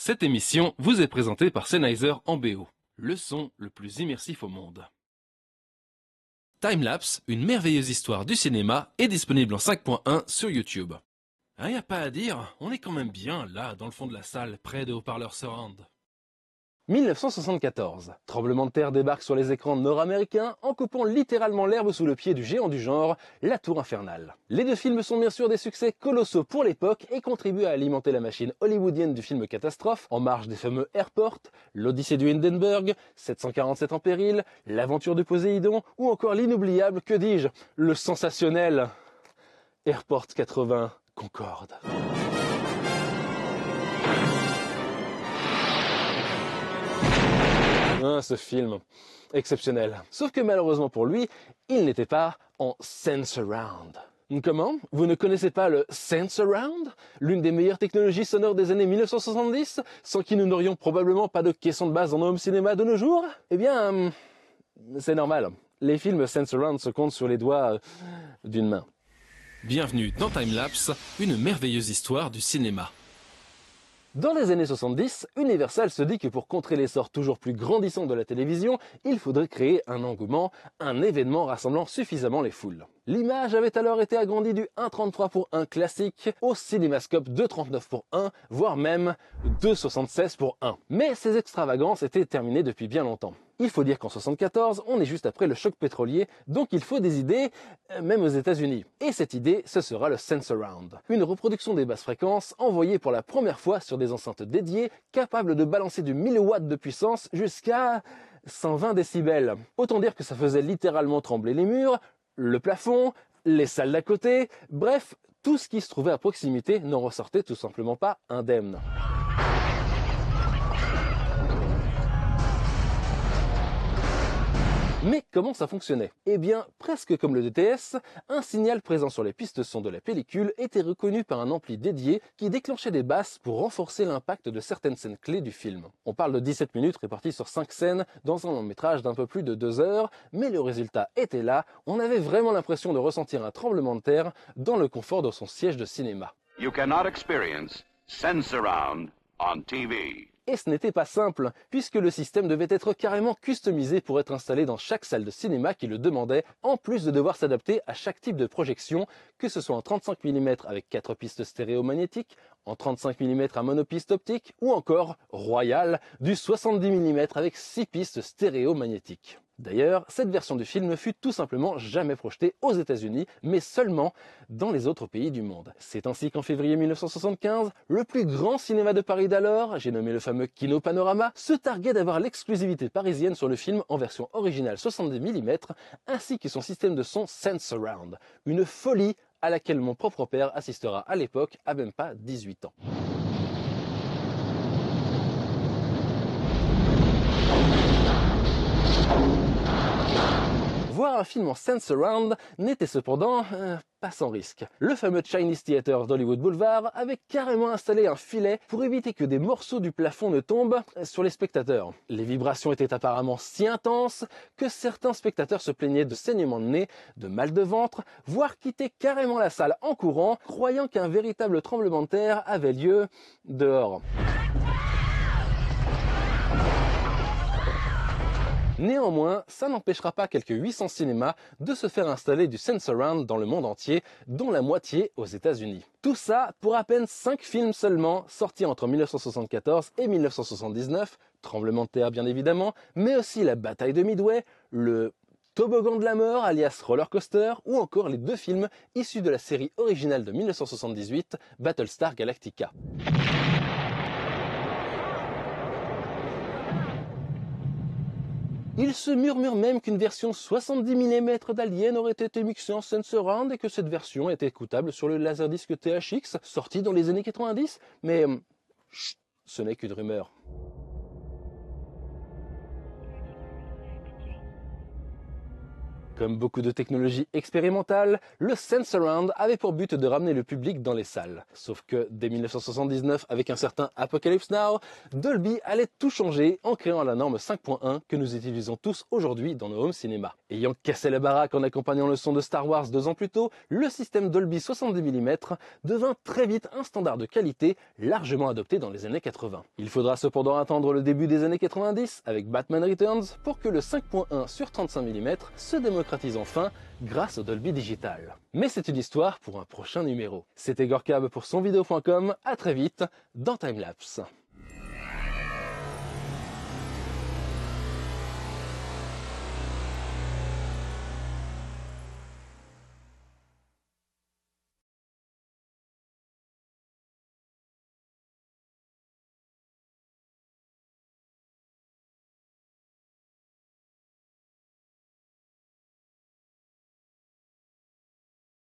Cette émission vous est présentée par Sennheiser en BO, le son le plus immersif au monde. Timelapse, une merveilleuse histoire du cinéma, est disponible en 5.1 sur YouTube. Ah, y a pas à dire, on est quand même bien là, dans le fond de la salle, près des haut-parleurs surround. 1974. Tremblement de terre débarque sur les écrans nord-américains en coupant littéralement l'herbe sous le pied du géant du genre, la Tour Infernale. Les deux films sont bien sûr des succès colossaux pour l'époque et contribuent à alimenter la machine hollywoodienne du film catastrophe, en marge des fameux Airport, l'Odyssée du Hindenburg, 747 en péril, l'aventure de Poséidon ou encore l'inoubliable, que dis-je, le sensationnel Airport 80 Concorde. Ce film, exceptionnel. Sauf que malheureusement pour lui, il n'était pas en Sensurround. Comment? Vous ne connaissez pas le Sensurround? L'une des meilleures technologies sonores des années 1970, sans qui nous n'aurions probablement pas de caisson de base dans nos home cinéma de nos jours? Eh bien, c'est normal. Les films Sensurround se comptent sur les doigts d'une main. Bienvenue dans Timelapse, une merveilleuse histoire du cinéma. Dans les années 70, Universal se dit que pour contrer l'essor toujours plus grandissant de la télévision, il faudrait créer un engouement, un événement rassemblant suffisamment les foules. L'image avait alors été agrandie du 1,33 pour 1 classique au cinémascope 2,39 pour 1, voire même 2,76 pour 1. Mais ces extravagances étaient terminées depuis bien longtemps. Il faut dire qu'en 1974, on est juste après le choc pétrolier, donc il faut des idées, même aux États-Unis. Et cette idée, ce sera le Sensurround, une reproduction des basses fréquences envoyée pour la première fois sur des enceintes dédiées, capables de balancer du 1000 watts de puissance jusqu'à 120 décibels. Autant dire que ça faisait littéralement trembler les murs, le plafond, les salles d'à côté, bref, tout ce qui se trouvait à proximité n'en ressortait tout simplement pas indemne. Mais comment ça fonctionnait? Eh bien, presque comme le DTS, un signal présent sur les pistes son de la pellicule était reconnu par un ampli dédié qui déclenchait des basses pour renforcer l'impact de certaines scènes clés du film. On parle de 17 minutes réparties sur 5 scènes dans un long métrage d'un peu plus de 2 heures, mais le résultat était là, on avait vraiment l'impression de ressentir un tremblement de terre dans le confort de son siège de cinéma. You cannot experience Sensurround on TV. Et ce n'était pas simple, puisque le système devait être carrément customisé pour être installé dans chaque salle de cinéma qui le demandait, en plus de devoir s'adapter à chaque type de projection, que ce soit en 35 mm avec 4 pistes stéréomagnétiques, en 35 mm à monopiste optique, ou encore, royal, du 70 mm avec 6 pistes stéréomagnétiques. D'ailleurs, cette version du film ne fut tout simplement jamais projetée aux États-Unis, mais seulement dans les autres pays du monde. C'est ainsi qu'en février 1975, le plus grand cinéma de Paris d'alors, j'ai nommé le fameux Kino Panorama, se targuait d'avoir l'exclusivité parisienne sur le film en version originale 70 mm, ainsi que son système de son Sensurround. Une folie à laquelle mon propre père assistera à l'époque à même pas 18 ans. Voir un film en Sensurround n'était cependant pas sans risque. Le fameux Chinese Theater d'Hollywood Boulevard avait carrément installé un filet pour éviter que des morceaux du plafond ne tombent sur les spectateurs. Les vibrations étaient apparemment si intenses que certains spectateurs se plaignaient de saignements de nez, de mal de ventre, voire quittaient carrément la salle en courant, croyant qu'un véritable tremblement de terre avait lieu dehors. Néanmoins, ça n'empêchera pas quelques 800 cinémas de se faire installer du Sensurround dans le monde entier, dont la moitié aux États-Unis. Tout ça pour à peine 5 films seulement, sortis entre 1974 et 1979, Tremblement de terre bien évidemment, mais aussi La bataille de Midway, le Toboggan de la mort alias Roller Coaster, ou encore les 2 films issus de la série originale de 1978, Battlestar Galactica. Il se murmure même qu'une version 70 mm d'Alien aurait été mixée en Sensurround et que cette version est écoutable sur le Laserdisc THX, sorti dans les années 90, mais chut, ce n'est qu'une rumeur. Comme beaucoup de technologies expérimentales, le Sensurround avait pour but de ramener le public dans les salles. Sauf que dès 1979, avec un certain Apocalypse Now, Dolby allait tout changer en créant la norme 5.1 que nous utilisons tous aujourd'hui dans nos home cinéma. Ayant cassé la baraque en accompagnant le son de Star Wars 2 ans plus tôt, le système Dolby 70 mm devint très vite un standard de qualité largement adopté dans les années 80. Il faudra cependant attendre le début des années 90 avec Batman Returns pour que le 5.1 sur 35 mm se démocratise enfin grâce au Dolby Digital. Mais c'est une histoire pour un prochain numéro. C'était Gorkab pour sonvideo.com, à très vite dans Timelapse.